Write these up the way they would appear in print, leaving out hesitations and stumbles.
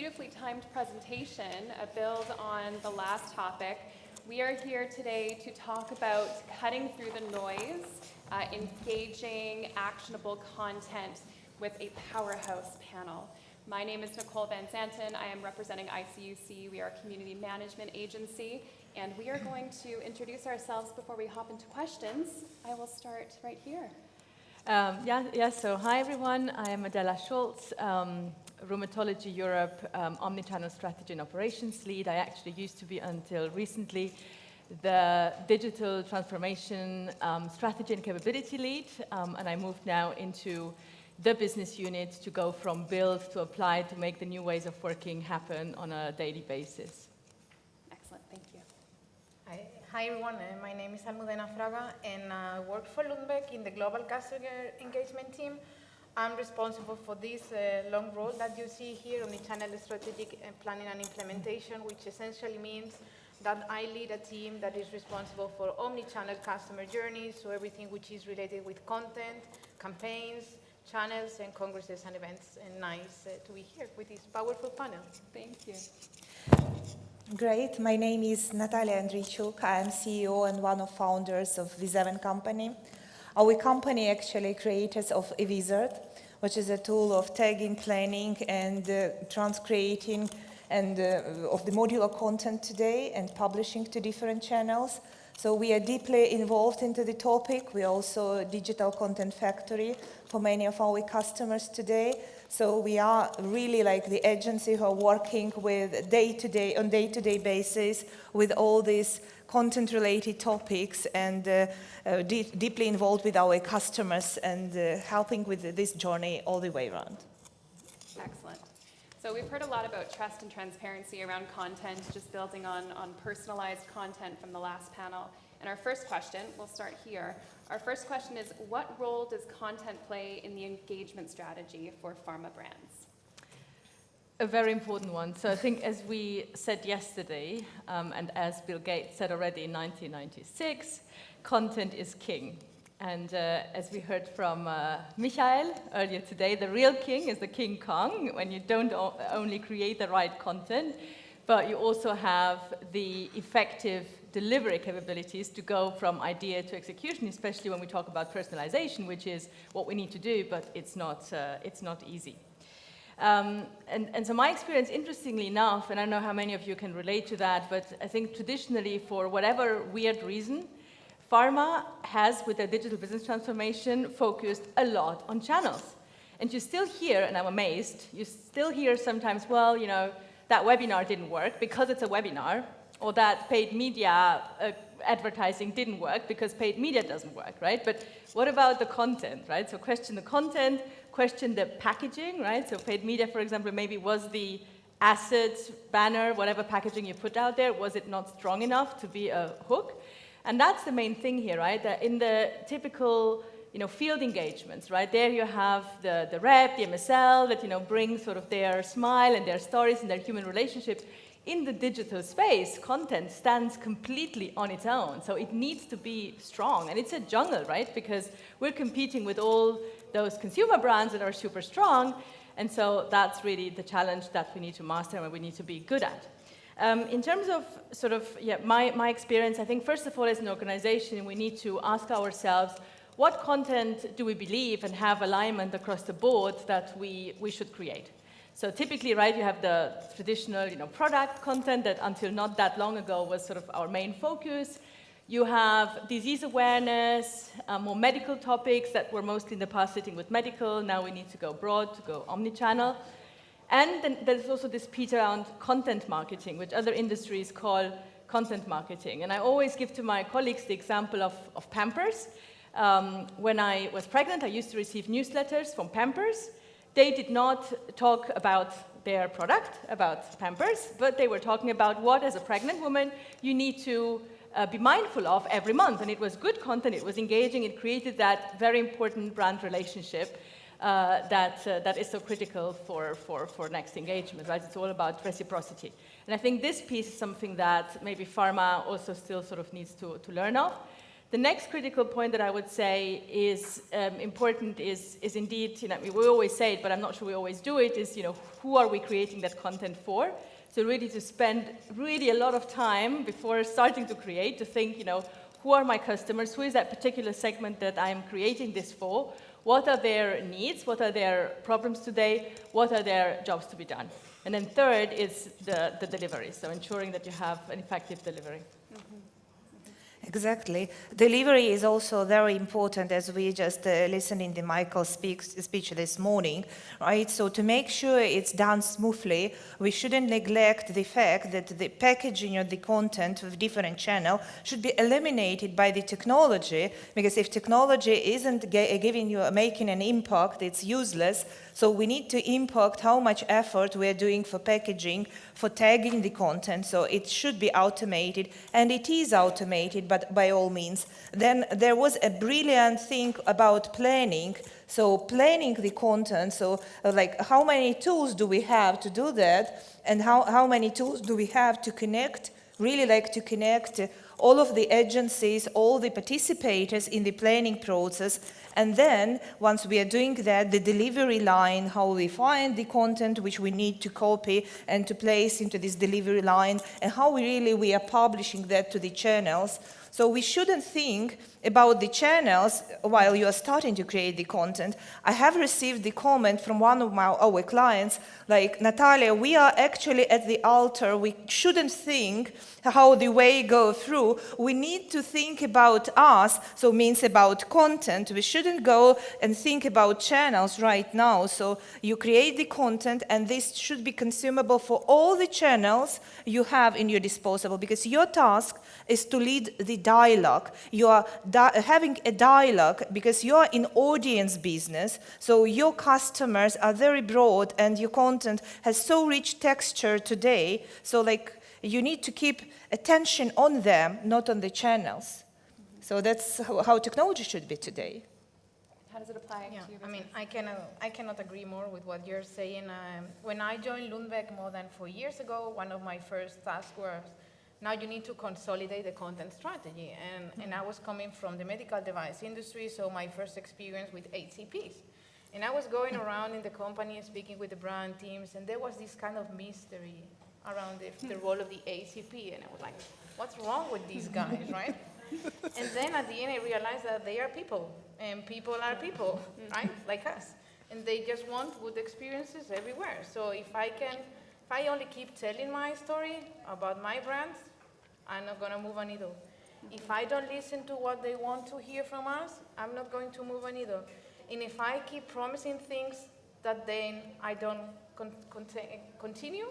beautifully timed presentation, a build on the last topic. We are here today to talk about cutting through the noise, engaging actionable content with a powerhouse panel. My name is Nicole Van Zanten. I am representing ICUC. We are a community management agency, and we are going to introduce ourselves before we hop into questions. I will start right here. So hi everyone, I am Adela Schulz, Rheumatology Europe Omnichannel Strategy and Operations Lead. I actually used to be, until recently, the Digital Transformation Strategy and Capability Lead, and I moved now into the business unit to go from build to apply to make the new ways of working happen on a daily basis. Excellent, thank you. Hi everyone, my name is Almudena Fraga, and I work for Lundbeck in the Global Customer Engagement team. I'm responsible for this long role that you see here, Omnichannel Strategic Planning and Implementation, which essentially means that I lead a team that is responsible for omnichannel customer journeys, so everything which is related with content, campaigns, channels, and congresses and events. And nice to be here with this powerful panel. Thank you. Great. My name is Nataliya Andreychuk. I am CEO and one of founders of Viseven company. Our company actually creators of a wizard, which is a tool of tagging, planning, and transcreating and of the modular content today and publishing to different channels. So we are deeply involved into the topic. We are also a digital content factory for many of our customers today. So we are really like the agency who are working with on day-to-day basis with all these content-related topics and deeply involved with our customers and helping with this journey all the way around. Excellent. So we've heard a lot about trust and transparency around content, just building on personalized content from the last panel. And our first question, we'll start here. Our first question is, what role does content play in the engagement strategy for pharma brands? A very important one. So I think, as we said yesterday, and as Bill Gates said already in 1996, content is king. And as we heard from Michael earlier today, the real king is the King Kong, when you don't only create the right content, but you also have the effective delivery capabilities to go from idea to execution, especially when we talk about personalization, which is what we need to do, but it's not easy. And so my experience, interestingly enough, and I don't know how many of you can relate to that, but I think traditionally, for whatever weird reason, Pharma has, with their digital business transformation, focused a lot on channels. And you still hear, and I'm amazed, you still hear sometimes, well, you know, that webinar didn't work because it's a webinar, or that paid media advertising didn't work because paid media doesn't work, right? But what about the content, right? So question the content, question the packaging, right? So paid media, for example, maybe was the asset, banner, whatever packaging you put out there, was it not strong enough to be a hook? And that's the main thing here, right? That in the typical, field engagements, right? There you have the rep, the MSL that, bring sort of their smile and their stories and their human relationships. In the digital space, content stands completely on its own. So it needs to be strong. And it's a jungle, right? Because we're competing with all those consumer brands that are super strong. And so that's really the challenge that we need to master and we need to be good at. In terms of my experience, I think first of all, as an organization, we need to ask ourselves, what content do we believe and have alignment across the board that we should create? So typically, right, you have the traditional, product content that until not that long ago was sort of our main focus. You have disease awareness, more medical topics that were mostly in the past sitting with medical. Now we need to go broad, to go omnichannel. And then there's also this piece around content marketing, which other industries call content marketing. And I always give to my colleagues the example of Pampers. When I was pregnant, I used to receive newsletters from Pampers. They did not talk about their product, about Pampers, but they were talking about what, as a pregnant woman, you need to be mindful of every month. And it was good content, it was engaging, it created that very important brand relationship that is so critical for next engagement, right? It's all about reciprocity. And I think this piece is something that maybe pharma also still sort of needs to learn of. The next critical point that I would say is important is indeed, we always say it, but I'm not sure we always do it, is, who are we creating that content for? So really to spend really a lot of time before starting to create, to think, who are my customers? Who is that particular segment that I'm creating this for? What are their needs? What are their problems today? What are their jobs to be done? And then third is the delivery, so ensuring that you have an effective delivery. Exactly. Delivery is also very important, as we just listened in the Michael's speech this morning, right? So to make sure it's done smoothly, we shouldn't neglect the fact that the packaging of the content of different channels should be eliminated by the technology, because if technology isn't making an impact, it's useless. So we need to impact how much effort we're doing for packaging, for tagging the content, so it should be automated, and it is automated, but by all means. Then there was a brilliant thing about planning, so planning the content, so like how many tools do we have to do that, and how many tools do we have to connect, to connect all of the agencies, all the participators in the planning process. And then, once we are doing that, the delivery line, how we find the content which we need to copy and to place into this delivery line, and how we are publishing that to the channels. So we shouldn't think about the channels while you are starting to create the content. I have received the comment from one of our clients, like, Nataliya, we are actually at the altar. We shouldn't think how the way go through. We need to think about us, so means about content. We shouldn't go and think about channels right now. So you create the content, and this should be consumable for all the channels you have in your disposal, because your task is to lead the dialogue. You are having a dialogue because you are in audience business, so your customers are very broad and your content has so rich texture today, so you need to keep attention on them, not on the channels. So that's how technology should be today. How does it apply to your business? I mean, I cannot agree more with what you're saying. When I joined Lundbeck more than 4 years ago, one of my first tasks was, now you need to consolidate the content strategy. And I was coming from the medical device industry, so my first experience with HCPs. And I was going around in the company and speaking with the brand teams, and there was this kind of mystery around the role of the HCP. And I was like, what's wrong with these guys, right? And then at the end, I realized that they are people, and people are people, right? Like us. And they just want good experiences everywhere. So if I only keep telling my story about my brands, I'm not going to move a needle. If I don't listen to what they want to hear from us, I'm not going to move a needle. And if I keep promising things that then I don't continue,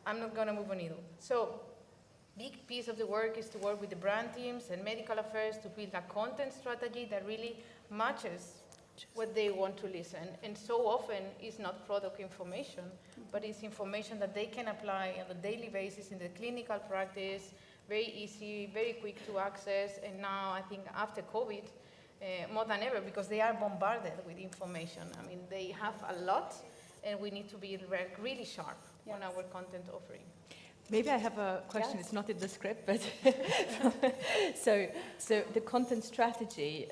I'm not going to move a needle. So big piece of the work is to work with the brand teams and medical affairs to build a content strategy that really matches what they want to listen. And so often it's not product information, but it's information that they can apply on a daily basis in the clinical practice, very easy, very quick to access. And now I think after COVID, more than ever, because they are bombarded with information. I mean, they have a lot, and we need to be really sharp on our content offering. Maybe I have a question. Yes. It's not in the script, but so the content strategy,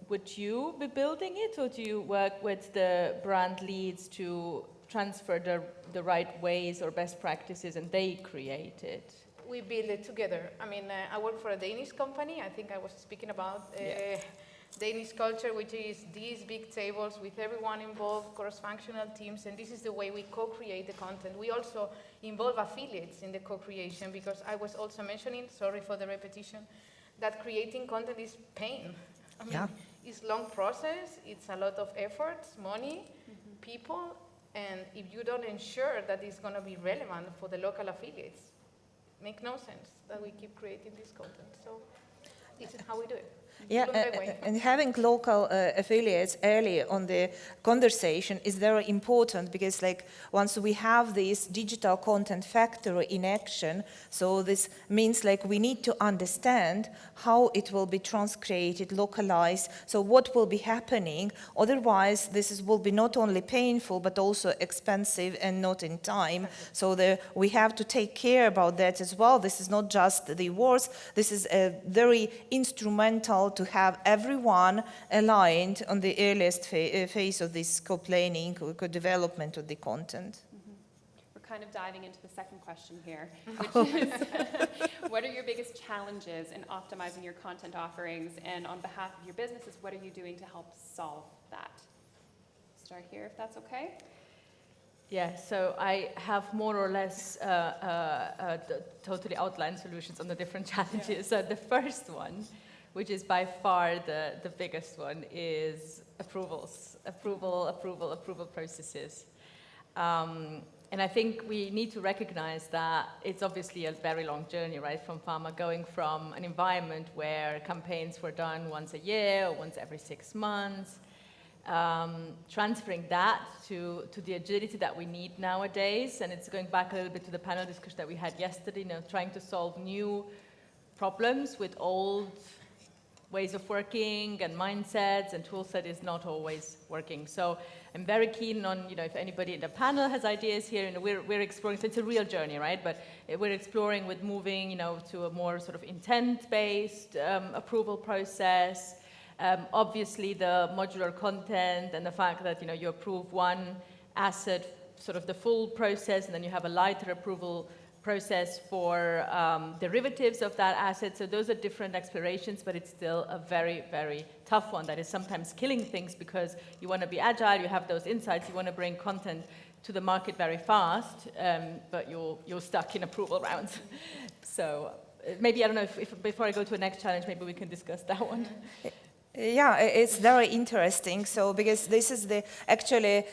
would you be building it, or do you work with the brand leads to transfer the right ways or best practices and they create it? We build it together. I mean, I work for a Danish company. I think I was speaking about Danish culture, which is these big tables with everyone involved, cross-functional teams, and this is the way we co-create the content. We also involve affiliates in the co-creation, because I was also mentioning, sorry for the repetition, that creating content is pain. I mean, it's a long process, it's a lot of effort, money, people, and if you don't ensure that it's going to be relevant for the local affiliates, make no sense that we keep creating this content. So this is how we do it. Yeah, and having local affiliates early on the conversation is very important, because once we have this digital content factory in action, so this means we need to understand how it will be transcreated, localized, so what will be happening. Otherwise, will be not only painful but also expensive and not in time. So we have to take care about that as well. This is not just the words. This is a very instrumental critical to have everyone aligned on the earliest phase of this co-planning, co-development of the content. We're kind of diving into the second question here, which is, what are your biggest challenges in optimizing your content offerings? And on behalf of your businesses, what are you doing to help solve that? Start here, if that's okay. Yeah, so I have more or less totally outlined solutions on the different challenges. Yeah. So the first one, which is by far the biggest one, is approvals. Approval processes. And I think we need to recognize that it's obviously a very long journey, right, from pharma, going from an environment where campaigns were done once a year or once every 6 months, transferring that to the agility that we need nowadays. And it's going back a little bit to the panel discussion that we had yesterday, trying to solve new problems with old ways of working and mindsets, and tool set is not always working. So I'm very keen on, if anybody in the panel has ideas here, we're exploring, so it's a real journey, right? But we're exploring with moving, to a more sort of intent-based approval process. Obviously the modular content and the fact that, you approve one asset, sort of the full process, and then you have a lighter approval process for derivatives of that asset. So those are different explorations, but it's still a very, very tough one that is sometimes killing things because you want to be agile, you have those insights, you want to bring content to the market very fast, but you're stuck in approval rounds. So maybe, I don't know, if before I go to the next challenge, maybe we can discuss that one. Yeah, it's very interesting. So, because this is actually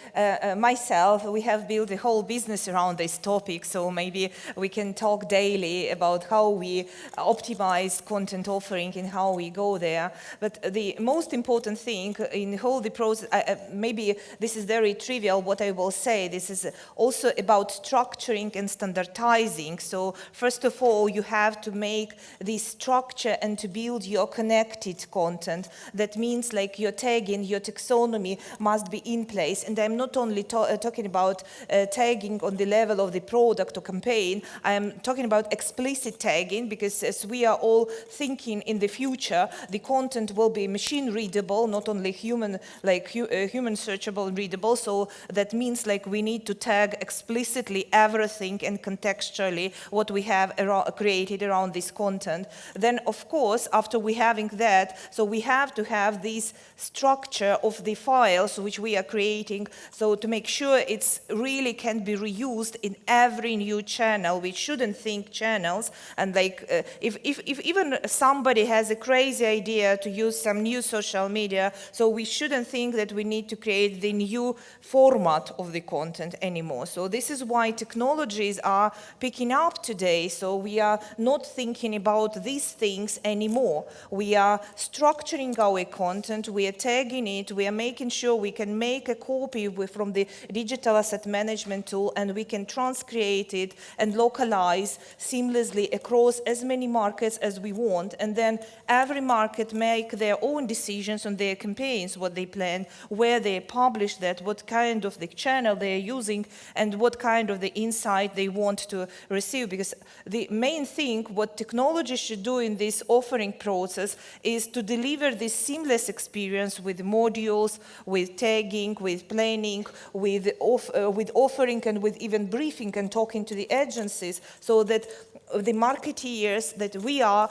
myself, we have built a whole business around this topic. So maybe we can talk daily about how we optimize content offering and how we go there. But the most important thing in the whole process, maybe this is very trivial what I will say, this is also about structuring and standardizing. So first of all, you have to make this structure and to build your connected content. That means like your tagging, your taxonomy must be in place. And I'm not only talking about tagging on the level of the product or campaign, I am talking about explicit tagging, because as we are all thinking in the future, the content will be machine readable, not only human, human searchable and readable. So that means like we need to tag explicitly everything and contextually what we have created around this content. Then of course, after we having that, so we have to have this structure of the files which we are creating, so to make sure it's really can be reused in every new channel. We shouldn't think channels, and if even somebody has a crazy idea to use some new social media, so we shouldn't think that we need to create the new format of the content anymore. So this is why technologies are picking up today. So we are not thinking about these things anymore. We are structuring our content, we are tagging it, we are making sure we can make a copy from the digital asset management tool, and we can transcreate it and localize seamlessly across as many markets as we want. And then every market make their own decisions on their campaigns, what they plan, where they publish that, what kind of the channel they are using, and what kind of the insight they want to receive. Because the main thing what technology should do in this offering process is to deliver this seamless experience with modules, with tagging, with planning, with offering, and with even briefing and talking to the agencies, so that the marketeers, that we are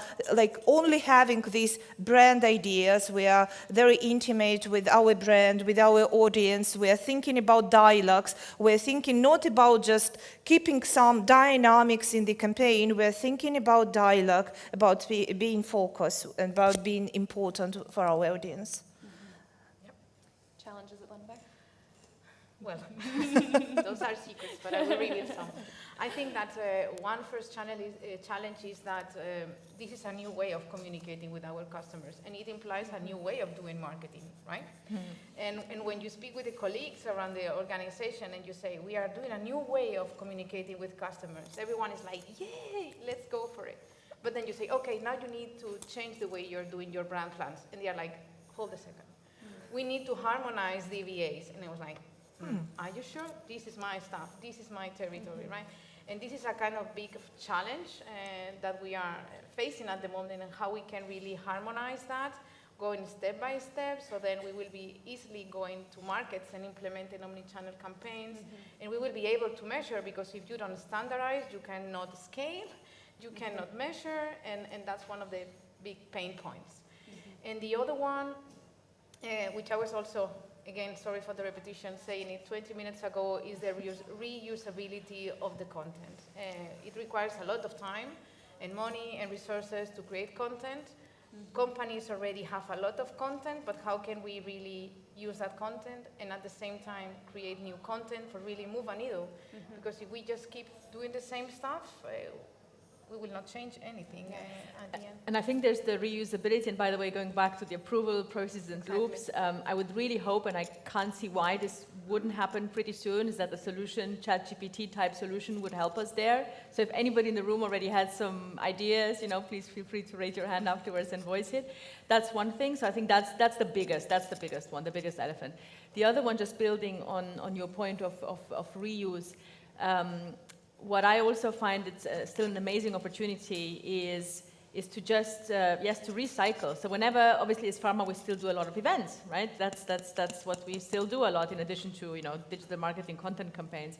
only having these brand ideas, we are very intimate with our brand, with our audience, we are thinking about dialogues, we're thinking not about just keeping some dynamics in the campaign, we're thinking about dialogue, about being focused, and about being important for our audience. Yep. Challenges at Lundbeck? Well, those are secrets, but I will reveal some. I think that one first challenge is that this is a new way of communicating with our customers, and it implies a new way of doing marketing, right? And when you speak with the colleagues around the organization and you say, we are doing a new way of communicating with customers, everyone is like, yay, let's go for it. But then you say, okay, now you need to change the way you're doing your brand plans. And they are like, hold a second. We need to harmonize the VAs. And I was like, are you sure? This is my stuff. This is my territory, right? And this is a kind of big challenge that we are facing at the moment, and how we can really harmonize that, going step by step, so then we will be easily going to markets and implementing omnichannel campaigns, and we will be able to measure, because if you don't standardize, you cannot scale, you cannot measure, and that's one of the big pain points. And the other one, which I was also, again, sorry for the repetition, saying it 20 minutes ago, is the reusability of the content. It requires a lot of time and money and resources to create content. Companies already have a lot of content, but how can we really use that content and at the same time create new content for really move a needle? Because if we just keep doing the same stuff, we will not change anything at the end. And I think there's the reusability, and by the way, going back to the approval processes and loops, I would really hope, and I can't see why this wouldn't happen pretty soon, is that the solution, ChatGPT type solution, would help us there. So if anybody in the room already had some ideas, please feel free to raise your hand afterwards and voice it. That's one thing. So I think that's the biggest one, the biggest elephant. The other one, just building on your point of reuse, what I also find it's still an amazing opportunity is to just, to recycle. So whenever, obviously as Pharma, we still do a lot of events, right? That's what we still do a lot, in addition to, digital marketing content campaigns.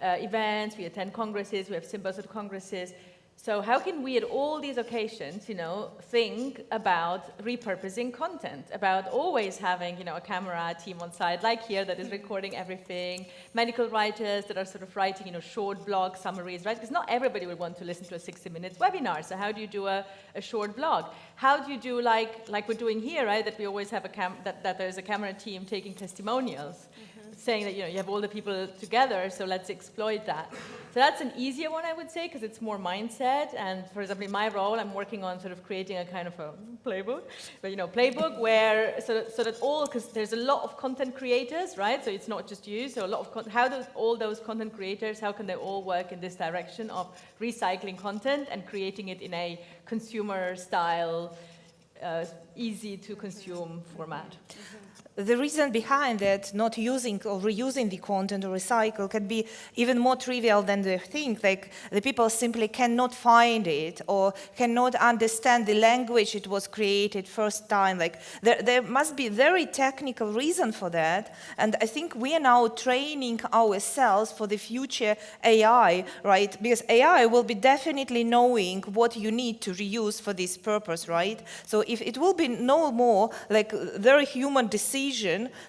Events, we attend congresses, we have symposium congresses. So how can we at all these occasions, think about repurposing content, about always having, a camera team on site, like here, that is recording everything, medical writers that are sort of writing, short blog summaries, right? Because not everybody would want to listen to a 60 minutes webinar. So how do you do a short blog? How do you do like we're doing here, right? That we always have that there's a camera team taking testimonials, saying that, you have all the people together, so let's exploit that. So that's an easier one, I would say, because it's more mindset. And for example, in my role, I'm working on sort of creating a kind of a playbook, playbook where, so that all, because there's a lot of content creators, right? So it's not just you, so a lot of, how do all those content creators, how can they all work in this direction of recycling content and creating it in a consumer style, easy to consume format? The reason behind that, not using or reusing the content or recycle, can be even more trivial than they think. Like, the people simply cannot find it or cannot understand the language it was created first time. Like, there must be very technical reason for that. And I think we are now training ourselves for the future AI, right? Because AI will be definitely knowing what you need to reuse for this purpose, right? So if it will be no more like very human decision.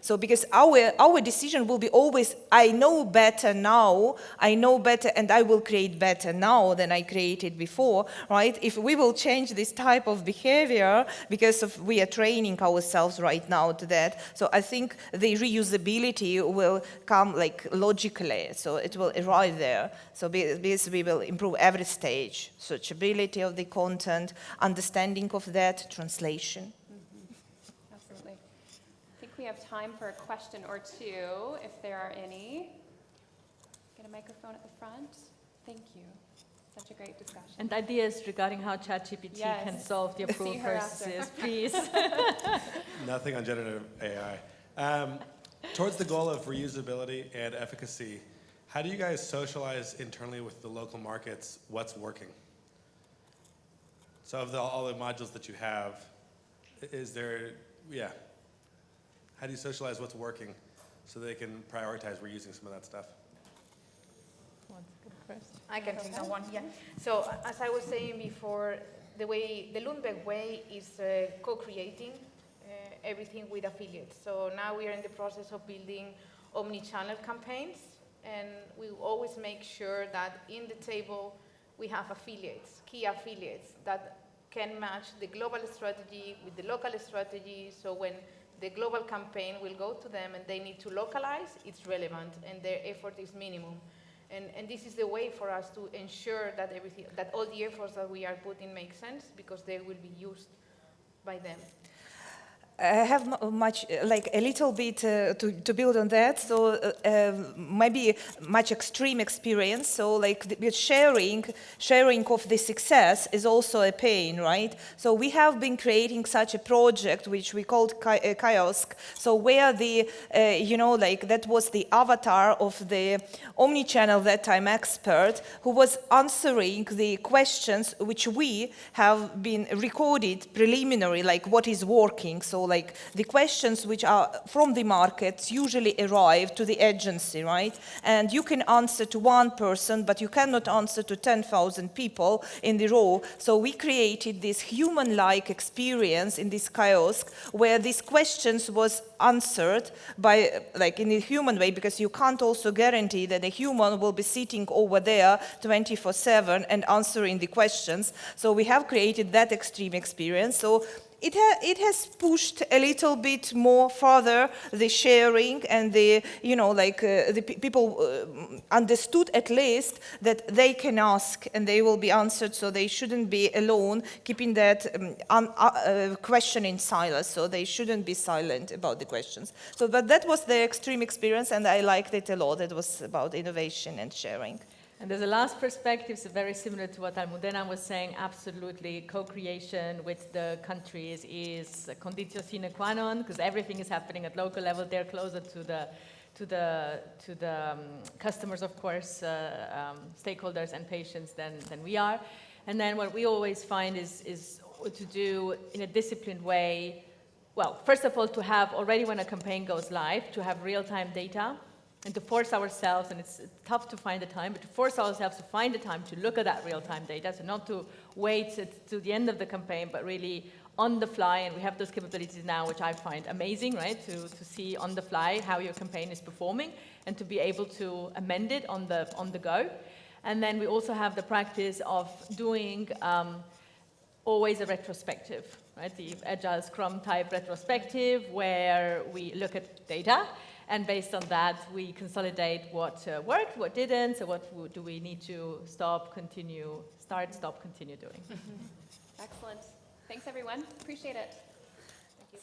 So because our decision will be always, I know better now, I know better, and I will create better now than I created before, right? If we will change this type of behavior because we are training ourselves right now to that, so I think the reusability will come like logically, so it will arrive there. So because we will improve every stage, searchability of the content, understanding of that, translation. We have time for a question or two, if there are any. Get a microphone at the front. Thank you. Such a great discussion. And ideas regarding how ChatGPT can solve the approval processes, please. Nothing on generative AI. Towards the goal of reusability and efficacy, how do you guys socialize internally with the local markets what's working? So of all the modules that you have, is there, how do you socialize what's working so they can prioritize reusing some of that stuff? I can take that one, So as I was saying before, the Lundbeck way is co-creating everything with affiliates. So now we are in the process of building omnichannel campaigns, and we always make sure that in the table we have affiliates, key affiliates that can match the global strategy with the local strategy. So when the global campaign will go to them and they need to localize, it's relevant and their effort is minimum. And this is the way for us to ensure that that all the efforts that we are putting make sense, because they will be used by them. I have much, like a little bit to build on that. So maybe much extreme experience. So like the sharing of the success is also a pain, right? So we have been creating such a project which we called ICUC. So where the, like that was the avatar of the Omnichannel that time expert who was answering the questions which we have been recorded preliminary, like what is working. So like the questions which are from the markets usually arrive to the agency, right? And you can answer to one person, but you cannot answer to 10,000 people in the row. So we created this human-like experience in this kiosk where these questions was answered by, like in a human way, because you can't also guarantee that a human will be sitting over there 24/7 and answering the questions. So we have created that extreme experience. So it has pushed a little bit more further the sharing and the, the people understood at least that they can ask and they will be answered, so they shouldn't be alone keeping that question in silence, so they shouldn't be silent about the questions. So, but that was the extreme experience and I liked it a lot. It was about innovation and sharing. And there's a last perspective, so very similar to what Almudena was saying. Absolutely, co-creation with the countries is a conditio sine qua non, because everything is happening at local level. They're closer to the customers, of course, stakeholders and patients than we are. And then what we always find is to do in a disciplined way. Well, first of all, to have already when a campaign goes live, to have real-time data. And to force ourselves, and it's tough to find the time, but to force ourselves to find the time to look at that real-time data, so not to wait to the end of the campaign, but really on the fly, and we have those capabilities now, which I find amazing, right, to see on the fly how your campaign is performing, and to be able to amend it on the go. And then we also have the practice of doing always a retrospective, right, the Agile Scrum type retrospective, where we look at data, and based on that, we consolidate what worked, what didn't, so what do we need to stop, continue doing. Excellent. Thanks, everyone. Appreciate it.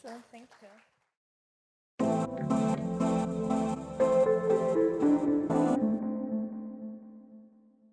So, thank you.